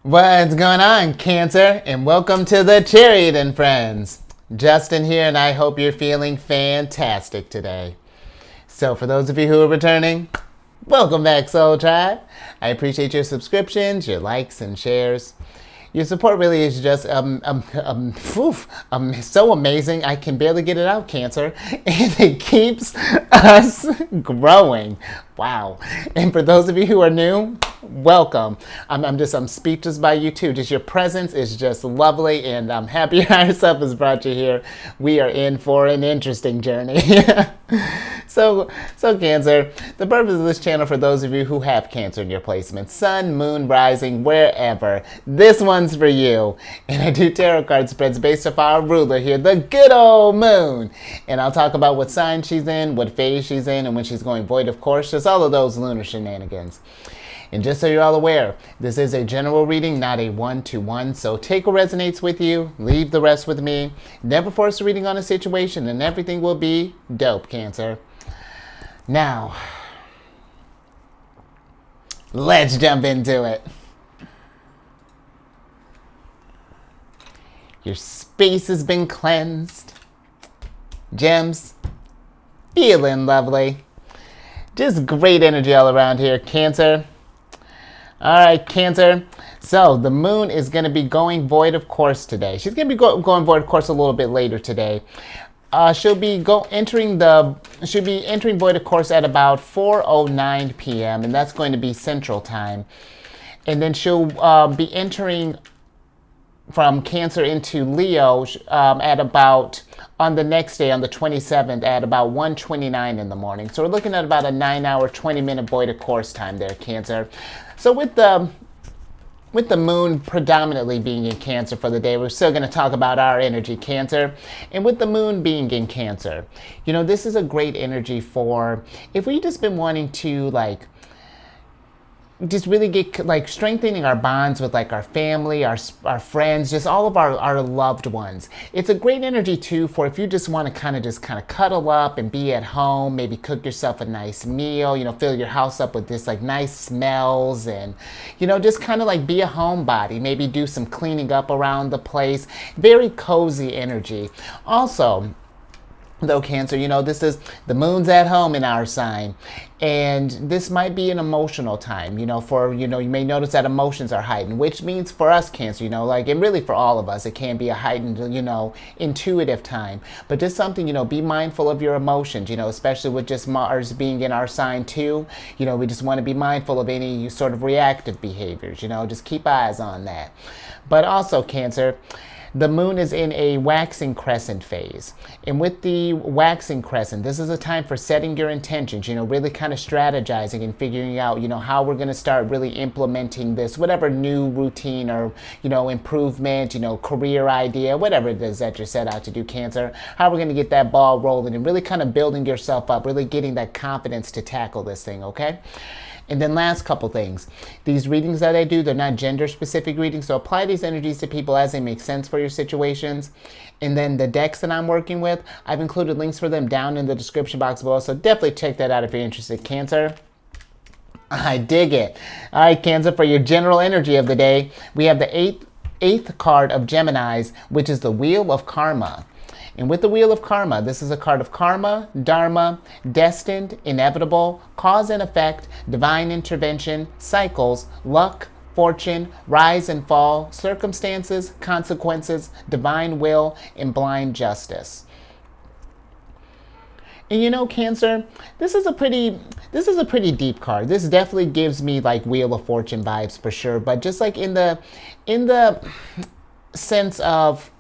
What's going on, Cancer? And welcome to the Chariot Friends. Justin here, and I hope you're feeling fantastic today. So for those of you who are returning, welcome back, Soul Tribe. I appreciate your subscriptions, your likes, and shares. Your support really is just so amazing. I can barely get it out, Cancer. And it keeps us growing. Wow. And for those of you who are new, welcome. I'm speechless by you too. Just your presence is just lovely, and I'm happy your higher self has brought you here. We are in for an interesting journey. So Cancer, the purpose of this channel for those of you who have Cancer in your placement, sun, moon, rising, wherever, this one's for you. And I do tarot card spreads based off our ruler here, the good old moon. And I'll talk about what sign she's in, what phase she's in, and when she's going void, of course, just all of those lunar shenanigans. And just so you're all aware, this is a general reading, not a one-to-one. So take what resonates with you, leave the rest with me. Never force a reading on a situation, and everything will be dope, Cancer. Now, let's jump into it. Your space has been cleansed. Gems, feeling lovely. Just great energy all around here, Cancer. All right, Cancer. So the moon is going to be going void of course today. She's going to be going void of course a little bit later today. She'll be entering void of course at about 4:09 p.m. and that's going to be Central Time. And then she'll be entering from Cancer into Leo at about on the next day, on the 27th, at about 1:29 in the morning. So we're looking at about a 9-hour, 20-minute void of course time there, Cancer. So with the moon predominantly being in Cancer for the day, we're still going to talk about our energy, Cancer. And with the moon being in Cancer, this is a great energy for if we've just been wanting to just really get strengthening our bonds with our family, our friends, just all of our loved ones. It's a great energy too for if you just want to kind of cuddle up and be at home, maybe cook yourself a nice meal, fill your house up with this nice smells, and just kind of be a homebody, maybe do some cleaning up around the place. Very cozy energy. Also, though, Cancer, this is the moon's at home in our sign, and this might be an emotional time, you may notice that emotions are heightened, which means for us, Cancer, and really for all of us, it can be a heightened, intuitive time, but just something, be mindful of your emotions, especially with just Mars being in our sign too, we just want to be mindful of any sort of reactive behaviors, just keep eyes on that. But also, Cancer, the moon is in a waxing crescent phase. And with the waxing crescent, this is a time for setting your intentions, really kind of strategizing and figuring out, how we're going to start really implementing this, whatever new routine or, improvement, career idea, whatever it is that you're set out to do, Cancer, how we're going to get that ball rolling and really kind of building yourself up, really getting that confidence to tackle this thing, okay? And then last couple things. These readings that I do, they're not gender-specific readings, so apply these energies to people as they make sense for your situations. And then the decks that I'm working with, I've included links for them down in the description box below, so definitely check that out if you're interested, Cancer. I dig it. All right, Cancer, for your general energy of the day, we have the eighth card of Geminis, which is the Wheel of Karma. And with the Wheel of Karma, this is a card of karma, dharma, destined, inevitable, cause and effect, divine intervention, cycles, luck, fortune, rise and fall, circumstances, consequences, divine will, and blind justice. And Cancer, this is a pretty deep card. This definitely gives me Wheel of Fortune vibes for sure, but just in the sense of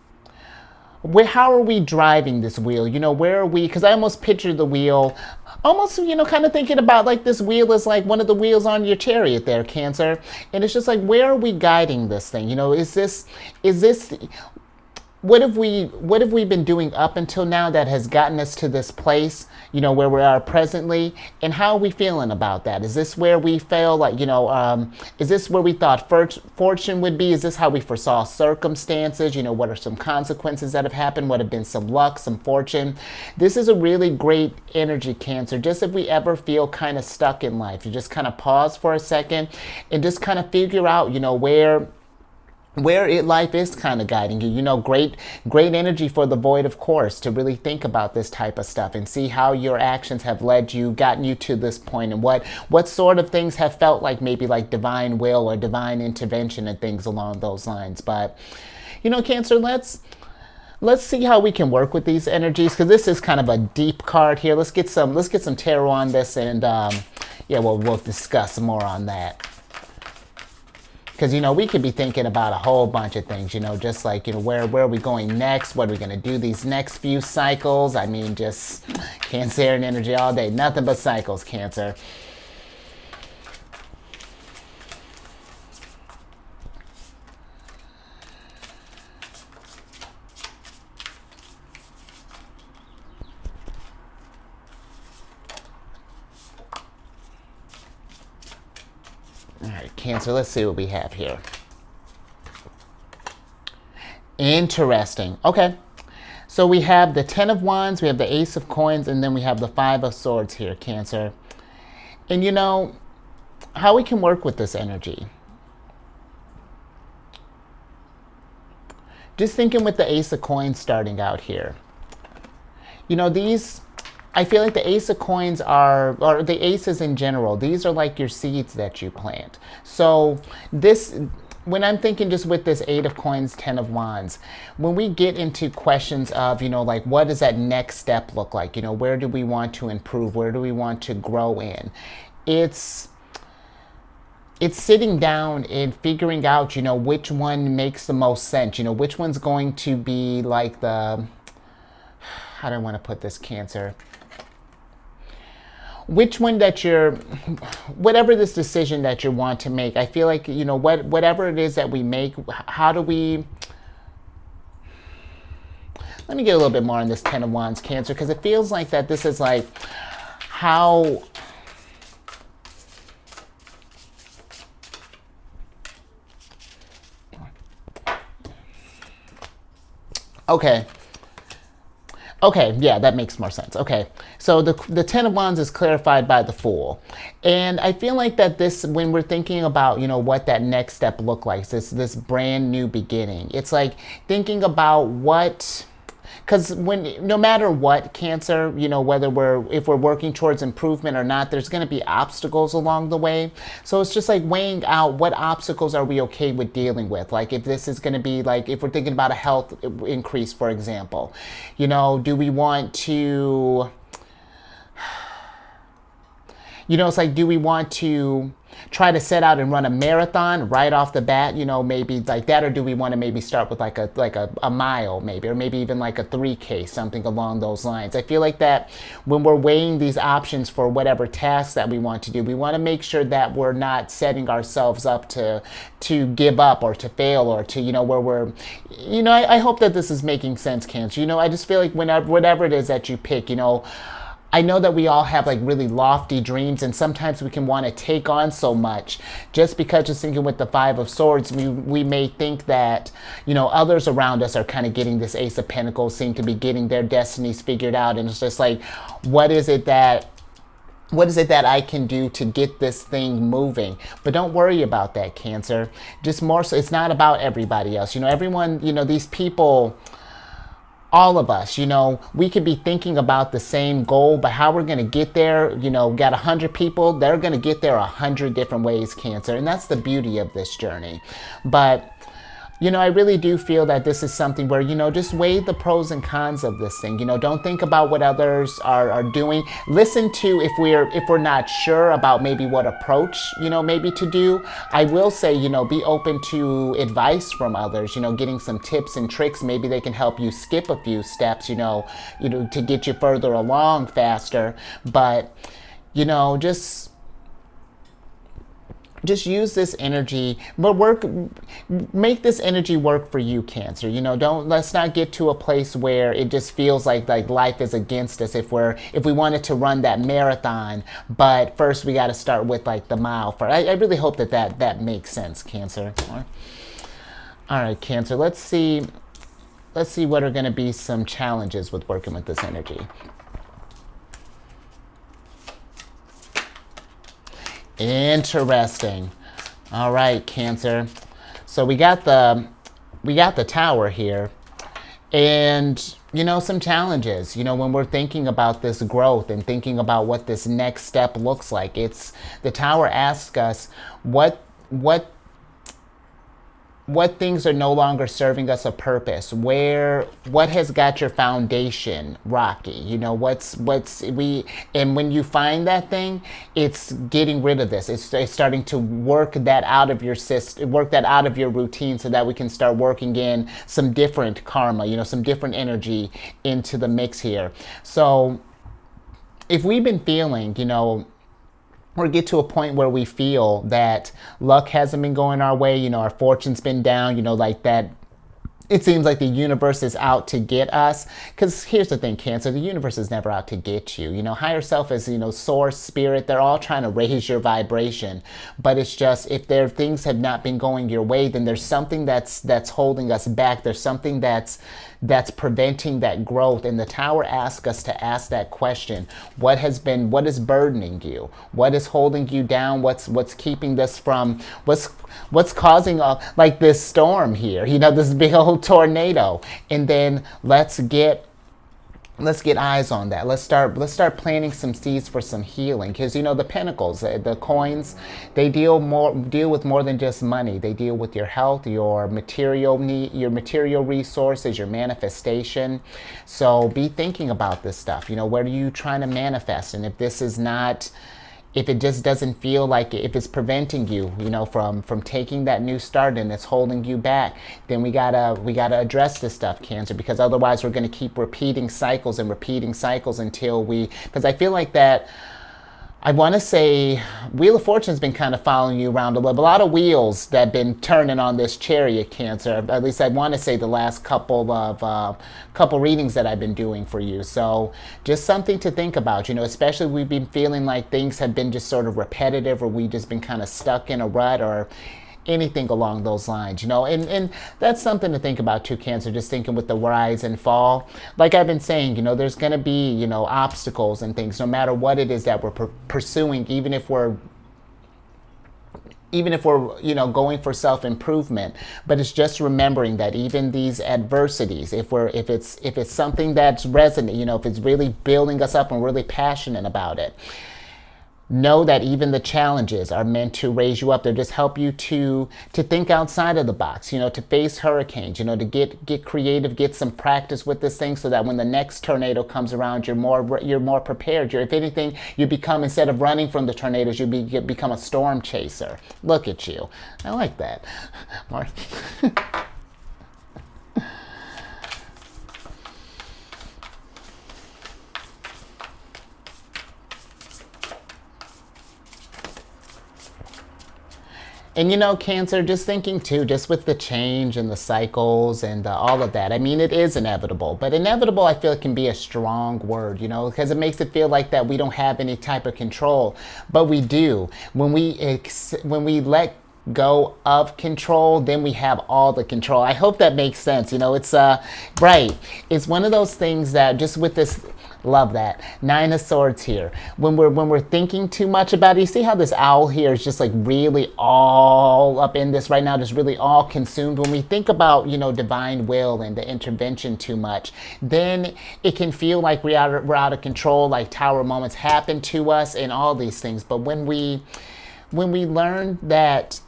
how are we driving this wheel? Where are we? Because I almost picture the wheel, almost, kind of thinking about this wheel is one of the wheels on your chariot there, Cancer. And it's just where are we guiding this thing? Is this, what have we been doing up until now that has gotten us to this place, where we are presently? And how are we feeling about that? Is this where we feel is this where we thought fortune would be? Is this how we foresaw circumstances? What are some consequences that have happened? What have been some luck, some fortune? This is a really great energy, Cancer. Just if we ever feel kind of stuck in life, you just kind of pause for a second and just kind of figure out, where life is kind of guiding you. Great energy for the void, of course, to really think about this type of stuff and see how your actions have gotten you to this point, and what sort of things have felt like maybe like divine will or divine intervention and things along those lines. But Cancer, let's see how we can work with these energies, because this is kind of a deep card here. Let's get some tarot on this, and yeah, we'll discuss more on that. Because, we could be thinking about a whole bunch of things, just like, where are we going next? What are we going to do these next few cycles? I mean, just Cancerian energy all day. Nothing but cycles, Cancer. All right, Cancer, let's see what we have here. Interesting. Okay. So we have the 10 of Wands, we have the Ace of Coins, and then we have the 5 of Swords here, Cancer. And how we can work with this energy. Just thinking with the Ace of Coins starting out here. I feel like the Ace of Coins or the aces in general, these are like your seeds that you plant. So when I'm thinking just with this 8 of Coins, 10 of Wands, when we get into questions of, like what does that next step look like? Where do we want to improve? Where do we want to grow in? It's sitting down and figuring out, which one makes the most sense. Which one's going to be like how do I want to put this, Cancer? Which one whatever this decision that you want to make, I feel like, whatever it is that we make, how do we, let me get a little bit more on this 10 of Wands, Cancer, because it feels like that this is like how, Okay, yeah, that makes more sense. Okay, so the 10 of Wands is clarified by the Fool. And I feel like that when we're thinking about, what that next step look like, this brand new beginning, it's like thinking about because no matter what, Cancer, whether if we're working towards improvement or not, there's going to be obstacles along the way. So it's just like weighing out what obstacles are we okay with dealing with. Like if this is going to be like, if we're thinking about a health increase, for example, do we want to, it's like, do we want to try to set out and run a marathon right off the bat, maybe like that, or do we want to maybe start with like a mile maybe, or maybe even like a 3K, something along those lines. I feel like that when we're weighing these options for whatever tasks that we want to do, we want to make sure that we're not setting ourselves up to give up or to fail, or to, where we're, I hope that this is making sense, Cancer. I just feel like whatever it is that you pick, I know that we all have like really lofty dreams, and sometimes we can want to take on so much just because, just thinking with the 5 of Swords, we may think that, others around us are kind of getting this Ace of Pentacles, seem to be getting their destinies figured out. And it's just like, what is it that I can do to get this thing moving? But don't worry about that, Cancer. Just more so, it's not about everybody else. Everyone, these people, all of us, we could be thinking about the same goal, but how we're going to get there, got 100 people, they're going to get there 100 different ways, Cancer. And that's the beauty of this journey. But I really do feel that this is something where, just weigh the pros and cons of this thing. Don't think about what others are doing. Listen to if we're not sure about maybe what approach, maybe to do. I will say, be open to advice from others, getting some tips and tricks. Maybe they can help you skip a few steps, to get you further along faster. But, just use this energy, but make this energy work for you, Cancer. Let's not get to a place where it just feels like life is against us if we wanted to run that marathon, but first we got to start with like the mile first. I really hope that makes sense, Cancer. All right, Cancer, let's see what are going to be some challenges with working with this energy. Interesting. All right, Cancer. So we got the Tower here. And, you know, some challenges, you know, when we're thinking about this growth and thinking about what this next step looks like. It's the Tower asks us what things are no longer serving us a purpose, what has got your foundation rocky, you know, and when you find that thing, it's getting rid of this. It's starting to work that out of your system, work that out of your routine, so that we can start working in some different karma, you know, some different energy into the mix here. So if we've been feeling, you know, or get to a point where we feel that luck hasn't been going our way, you know, our fortune's been down, you know, like that, it seems like the universe is out to get us. Because here's the thing, Cancer, the universe is never out to get you. You know, higher self is, you know, source, spirit, they're all trying to raise your vibration. But it's just, if there things have not been going your way, then there's something that's holding us back. There's something that's preventing that growth. And the Tower asks us to ask that question. What is burdening you? What is holding you down? What's keeping this from, what's causing like this storm here, you know, this big old tornado? And then let's get eyes on that. Let's start planting some seeds for some healing. Because, you know, the pentacles, the coins, they deal with more than just money. They deal with your health, your material need, your material resources, your manifestation. So be thinking about this stuff. You know, what are you trying to manifest? And if this is not, if it just doesn't feel like it, if it's preventing you, you know, from taking that new start and it's holding you back, then we gotta address this stuff, Cancer, because otherwise we're gonna keep repeating cycles until because I feel like that, I want to say Wheel of Fortune's been kind of following you around a lot of wheels that have been turning on this chariot, Cancer. At least I want to say the last couple readings that I've been doing for you. So just something to think about, you know, especially we've been feeling like things have been just sort of repetitive, or we've just been kind of stuck in a rut, or anything along those lines, you know, and that's something to think about too, Cancer, just thinking with the rise and fall. Like I've been saying, you know, there's going to be, you know, obstacles and things, no matter what it is that we're pursuing, even if we're, you know, going for self-improvement. But it's just remembering that even these adversities, if it's something that's resonant, you know, if it's really building us up and we're really passionate about it, know that even the challenges are meant to raise you up. They just help you to think outside of the box, you know, to face hurricanes, you know, to get creative, get some practice with this thing, so that when the next tornado comes around, you're more prepared. If anything, you become, instead of running from the tornadoes, you become a storm chaser. Look at you. I like that. And, you know, Cancer, just thinking too, just with the change and the cycles and all of that, I mean, it is inevitable. But inevitable, I feel, can be a strong word, you know, because it makes it feel like that we don't have any type of control. But we do. When we let go of control, then we have all the control. I hope that makes sense. You know, it's right. It's one of those things that just with this. Love that. 9 of Swords here. When we're thinking too much about it, you see how this owl here is just like really all up in this right now, just really all consumed. When we think about, you know, divine will and the intervention too much, then it can feel like we're out of control, like Tower moments happen to us and all these things. But when we learn that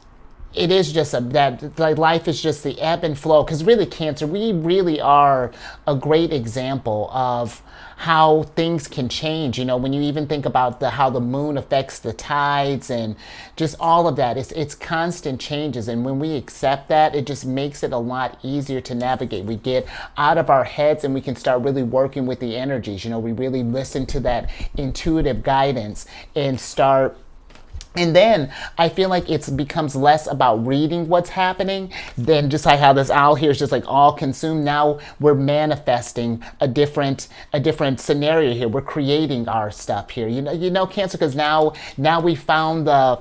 it is just that like life is just the ebb and flow, because really, Cancer, we really are a great example of how things can change. You know, when you even think about how the moon affects the tides and just all of that, it's constant changes. And when we accept that, it just makes it a lot easier to navigate. We get out of our heads and we can start really working with the energies. You know, we really listen to that intuitive guidance and start. And then I feel like it becomes less about reading what's happening than just like how this owl here is just like all consumed. Now we're manifesting a different scenario here. We're creating our stuff here. You know, Cancer, because now we found the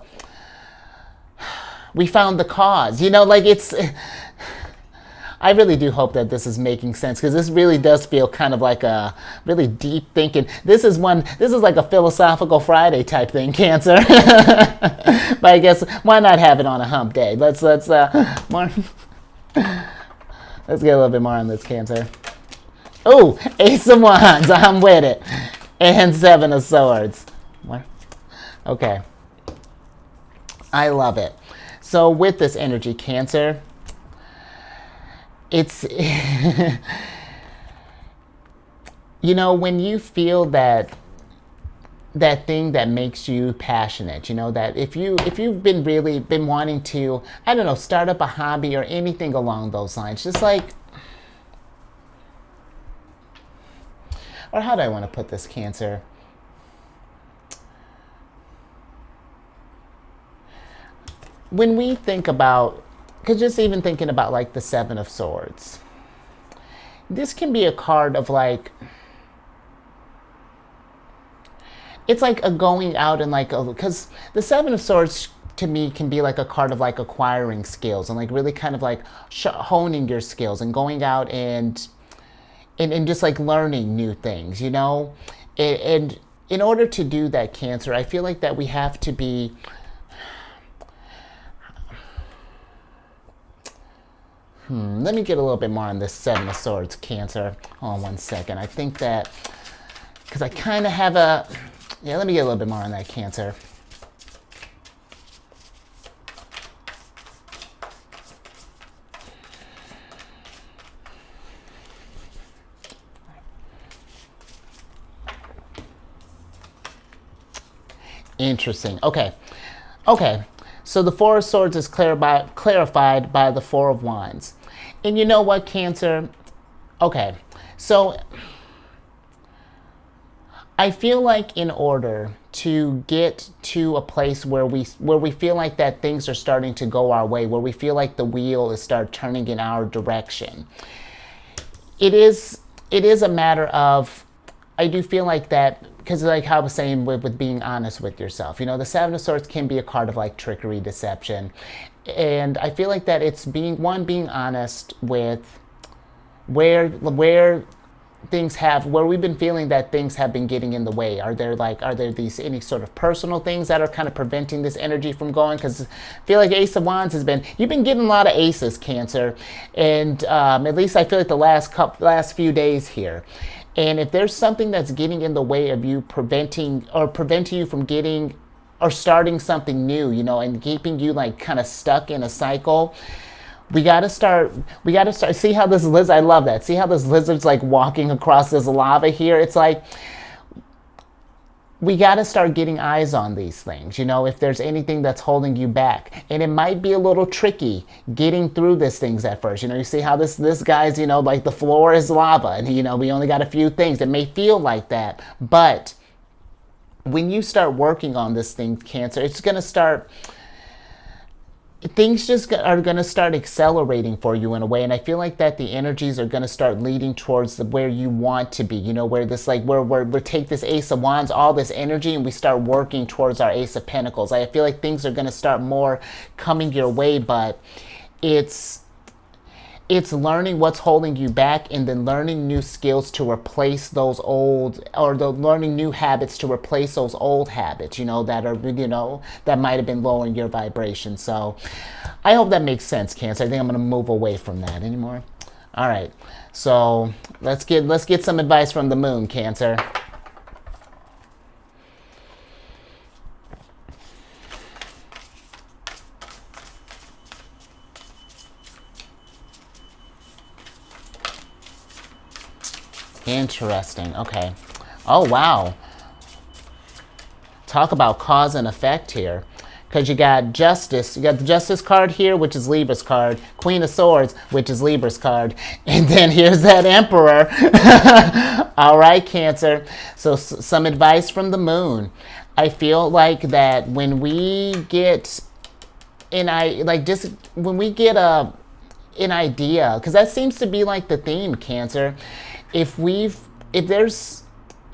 cause. You know, like it's. I really do hope that this is making sense, because this really does feel kind of like a really deep thinking. This is like a philosophical Friday type thing, Cancer. But I guess why not have it on a hump day? Let's more, let's get a little bit more on this, Cancer. Oh, Ace of Wands, I'm with it. And Seven of Swords. What? Okay. I love it. So with this energy, Cancer, it's, you know, when you feel that thing that makes you passionate, you know, that if you've been wanting to, I don't know, start up a hobby or anything along those lines, just like, or how do I want to put this, Cancer? When we think about, because just even thinking about like the Seven of Swords, this can be a card of like, it's like a going out and like, because the Seven of Swords to me can be like a card of like acquiring skills and like really kind of like honing your skills and going out and just like learning new things, you know? And in order to do that, Cancer, I feel like that we have to be, let me get a little bit more on this Seven of Swords, Cancer. Hold on one second. I think that, because I kind of have a, yeah, let me get a little bit more on that, Cancer. Interesting. Okay. So the Four of Swords is clarified by the Four of Wands. And you know what, Cancer? Okay. So I feel like in order to get to a place where we feel like that things are starting to go our way, where we feel like the wheel is start turning in our direction, it is a matter of, I do feel like that, because like how I was saying with being honest with yourself, you know, the Seven of Swords can be a card of like trickery, deception, and I feel like that it's being honest with where we've been feeling that things have been getting in the way. Are there these any sort of personal things that are kind of preventing this energy from going? Because I feel like Ace of Wands you've been getting a lot of aces, Cancer, and at least I feel like the last few days here. And if there's something that's getting in the way of you preventing you from getting or starting something new, you know, and keeping you like kind of stuck in a cycle, we gotta start, see how this lizard, I love that. See how this lizard's like walking across this lava here? It's like, we got to start getting eyes on these things, you know, if there's anything that's holding you back. And it might be a little tricky getting through these things at first. You know, you see how this guy's, you know, like the floor is lava and, you know, we only got a few things. It may feel like that. But when you start working on this thing, Cancer, it's going to start, things just are going to start accelerating for you in a way. And I feel like that the energies are going to start leading towards where you want to be, you know, where this like where we take this Ace of Wands, all this energy, and we start working towards our Ace of Pentacles. I feel like things are going to start more coming your way, but it's learning what's holding you back and then learning new skills to replace those old, or learning new habits to replace those old habits, you know, that are, you know, that might have been lowering your vibration. So I hope that makes sense, Cancer. I think I'm going to move away from that anymore. All right. So let's get some advice from the moon, Cancer. Interesting. Okay. Oh, wow. Talk about cause and effect here. Because you got Justice. You got the Justice card here, which is Libra's card. Queen of Swords, which is Libra's card. And then here's that Emperor. All right, Cancer. So some advice from the moon. I feel like that when we get an idea, because that seems to be like the theme, Cancer. If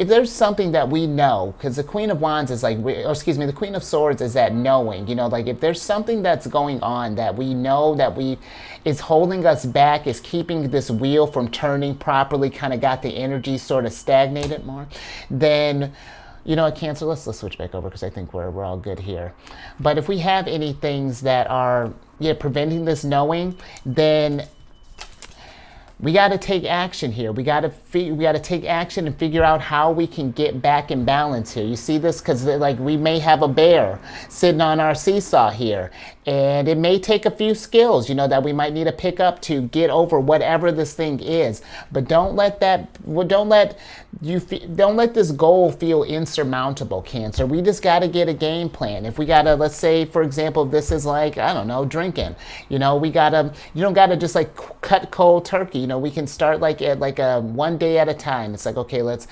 if there's something that we know, because the Queen of Wands is like, or excuse me, the Queen of Swords is that knowing, you know, like if there's something that's going on that we know that is holding us back, is keeping this wheel from turning properly, kind of got the energy sort of stagnated more, then, you know, Cancer, let's switch back over because I think we're all good here. But if we have any things that are preventing this knowing, then we got to take action here. We got to take action and figure out how we can get back in balance here. You see this? Because like we may have a bear sitting on our seesaw here, and it may take a few skills, you know, that we might need to pick up to get over whatever this thing is. But don't let this goal feel insurmountable, Cancer. We just got to get a game plan. If we got to, let's say, for example, this is like, I don't know, drinking. You know, you don't got to just like cut cold turkey. You know, we can start like at like a one day at a time. It's like, okay, let's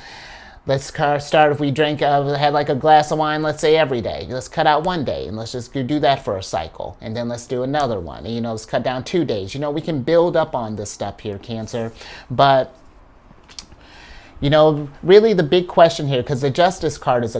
start. If we had like a glass of wine, let's say every day, let's cut out one day and let's just do that for a cycle. And then let's do another one. And, you know, let's cut down 2 days. You know, we can build up on this stuff here, Cancer. But, you know, really the big question here, because the Justice card is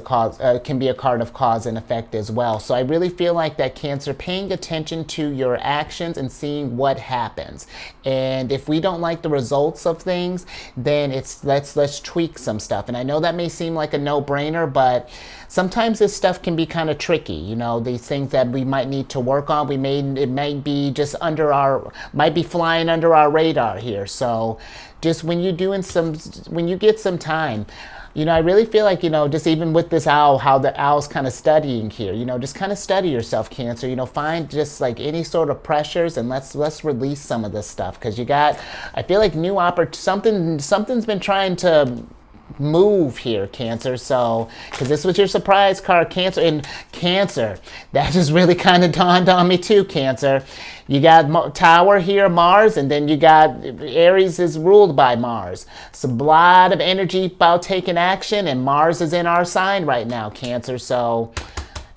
can be a card of cause and effect as well. So I really feel like that, Cancer, paying attention to your actions and seeing what happens. And if we don't like the results of things, then let's tweak some stuff. And I know that may seem like a no-brainer, but sometimes this stuff can be kind of tricky. You know, these things that we might need to work on, it might be just might be flying under our radar here. So just when you get some time, you know, I really feel like, you know, just even with this owl, how the owl's kind of studying here, you know, just kind of study yourself, Cancer, you know, find just like any sort of pressures and let's release some of this stuff. Because I feel like something's been trying to move here, Cancer. So, because this was your surprise card, Cancer. And Cancer, that just really kind of dawned on me too, Cancer. You got Tower here, Mars, and then you got Aries is ruled by Mars. So a lot of energy about taking action, and Mars is in our sign right now, Cancer. So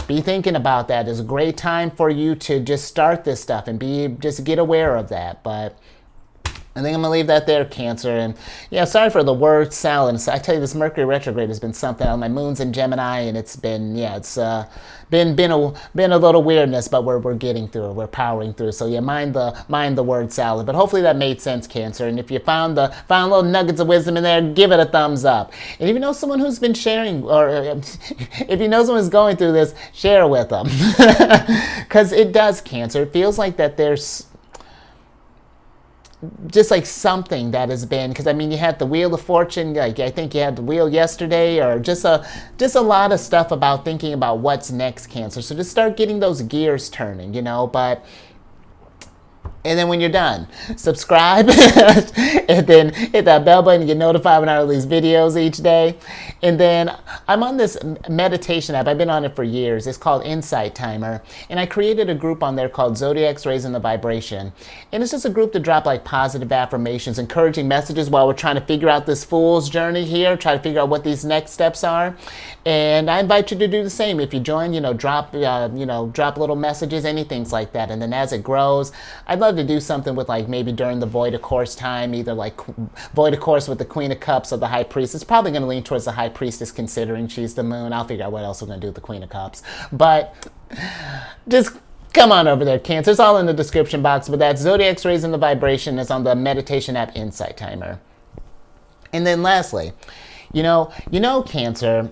be thinking about that. It's a great time for you to just start this stuff and just get aware of that. But I think I'm going to leave that there, Cancer. And yeah, sorry for the word salad. I tell you, this Mercury retrograde has been something. My moon's in Gemini, and it's been, been a little weirdness, but we're getting through it. We're powering through. So yeah, mind the word salad. But hopefully that made sense, Cancer. And if you found little nuggets of wisdom in there, give it a thumbs up. And if you know someone who's been sharing, or if you know someone who's going through this, share with them. Because it does, Cancer. It feels like that there's just like something that has been, because I mean, you had the Wheel of Fortune, like I think you had the wheel yesterday, or just a lot of stuff about thinking about what's next, Cancer. So just start getting those gears turning, you know. And then when you're done, subscribe and then hit that bell button to get notified when I release videos each day. And then I'm on this meditation app. I've been on it for years. It's called Insight Timer. And I created a group on there called Zodiacs Raising the Vibration. And it's just a group to drop like positive affirmations, encouraging messages while we're trying to figure out this fool's journey here, try to figure out what these next steps are. And I invite you to do the same. If you join, drop little messages, anything like that. And then as it grows, I'd love to do something with like maybe during the Void of Course time, either like Void of Course with the Queen of Cups or the High Priestess. It's probably going to lean towards the High Priestess, considering she's the moon. I'll figure out what else we're going to do with the Queen of Cups. But just come on over there, Cancer. It's all in the description box. But that's Zodiacs Raising the Vibration. It's on the meditation app Insight Timer. And then lastly, Cancer,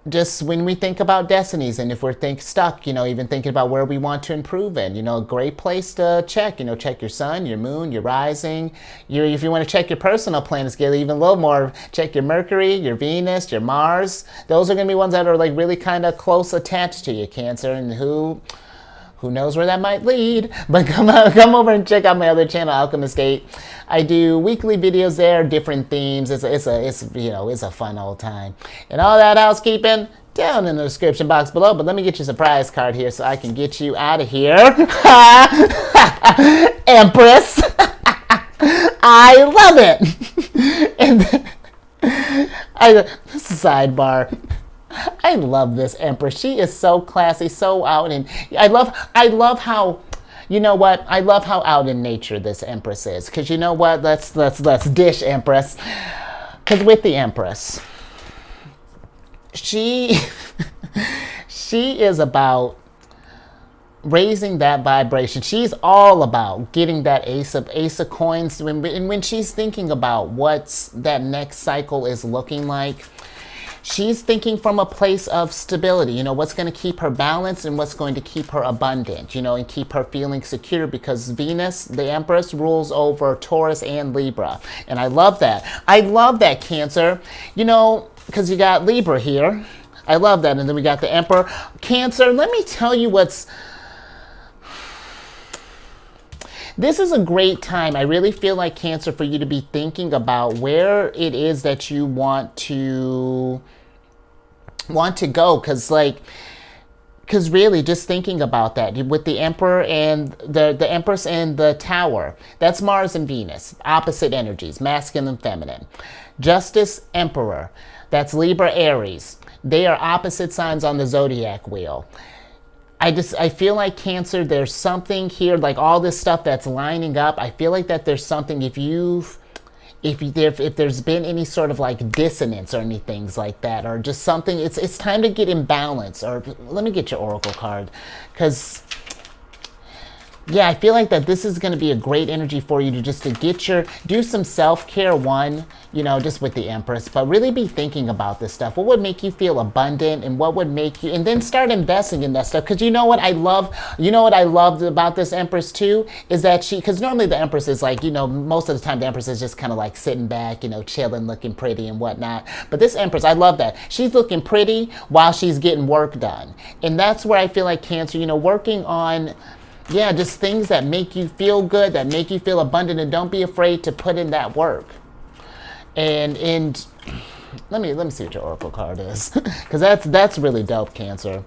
just when we think about destinies, and if we're stuck, even thinking about where we want to improve in, a great place to check, check your sun, your moon, your rising. If you want to check your personal planets, get even a little more, check your Mercury, your Venus, your Mars. Those are going to be ones that are like really kind of close attached to you, Cancer, and who knows where that might lead. But come over and check out my other channel, Alchemist 8. I do weekly videos there, different themes. It's a fun old time. And all that housekeeping down in the description box below. But let me get you a surprise card here so I can get you out of here. Empress. I love it. And sidebar. I love this Empress. She is so classy, so out, and I love how, I love how out in nature this Empress is. Because you know what? Let's dish Empress. Because with the Empress, she she is about raising that vibration. She's all about getting that ace of coins. When she's thinking about what's that next cycle is looking like, she's thinking from a place of stability, what's going to keep her balanced and what's going to keep her abundant, and keep her feeling secure, because Venus, the Empress, rules over Taurus and Libra. And I love that. I love that, Cancer, because you got Libra here. I love that. And then we got the Emperor. Cancer, let me tell you this is a great time. I really feel like, Cancer, for you to be thinking about where it is that you want to go, because really just thinking about that with the Emperor and the Empress and the Tower, that's Mars and Venus, opposite energies, masculine and feminine. Justice, Emperor, that's Libra, Aries. They are opposite signs on the zodiac wheel. I feel like, Cancer, there's something here, like all this stuff that's lining up. I feel like that there's something, if there's been any sort of like dissonance or anything like that, or just something, it's time to get in balance. Or let me get your oracle card, because yeah, I feel like that this is going to be a great energy for you to do some self-care, just with the Empress, but really be thinking about this stuff. What would make you feel abundant, and what would make you, and then start investing in that stuff. Because what I loved about this Empress too, is that because normally the Empress is like, most of the time the Empress is just kind of like sitting back, chilling, looking pretty and whatnot. But this Empress, I love that. She's looking pretty while she's getting work done. And that's where I feel like, Cancer, working on, just things that make you feel good, that make you feel abundant, and don't be afraid to put in that work. And let me see what your oracle card is, because that's really dope, Cancer.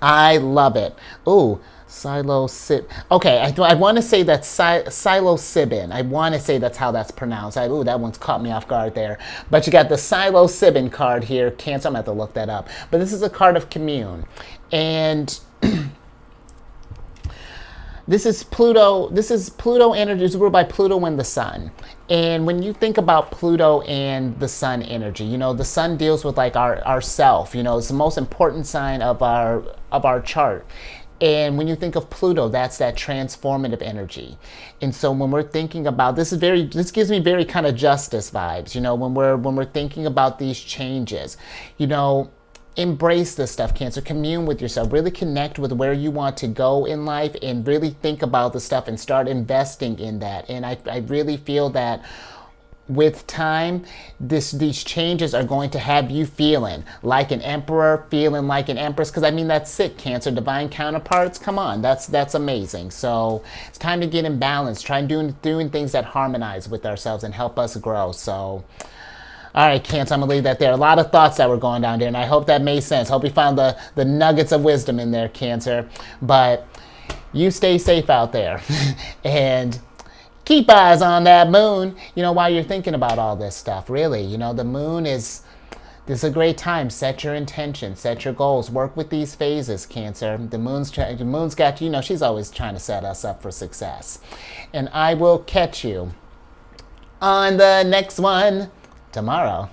I love it. Ooh, psilocybin. Okay, I want to say that's psilocybin. I want to say that's how that's pronounced. Ooh, that one's caught me off guard there. But you got the psilocybin card here, Cancer. I'm gonna have to look that up. But this is a card of commune, and this is Pluto energy. It's ruled by Pluto and the Sun. And when you think about Pluto and the Sun energy, the Sun deals with like our self. It's the most important sign of our chart. And when you think of Pluto, that's that transformative energy. And so when we're thinking about this gives me very kind of justice vibes. When we're thinking about these changes, embrace this stuff, Cancer. Commune with yourself. Really connect with where you want to go in life, and really think about the stuff and start investing in that. And I really feel that with time, these changes are going to have you feeling like an emperor, feeling like an empress. Because that's sick, Cancer. Divine counterparts, come on, that's amazing. So it's time to get in balance. Try doing things that harmonize with ourselves and help us grow. So. All right, Cancer, I'm going to leave that there. A lot of thoughts that were going down there, and I hope that made sense. Hope you found the nuggets of wisdom in there, Cancer. But you stay safe out there. And keep eyes on that moon, while you're thinking about all this stuff. Really, the moon this is a great time. Set your intentions, set your goals. Work with these phases, Cancer. The moon's got you. She's always trying to set us up for success. And I will catch you on the next one tomorrow.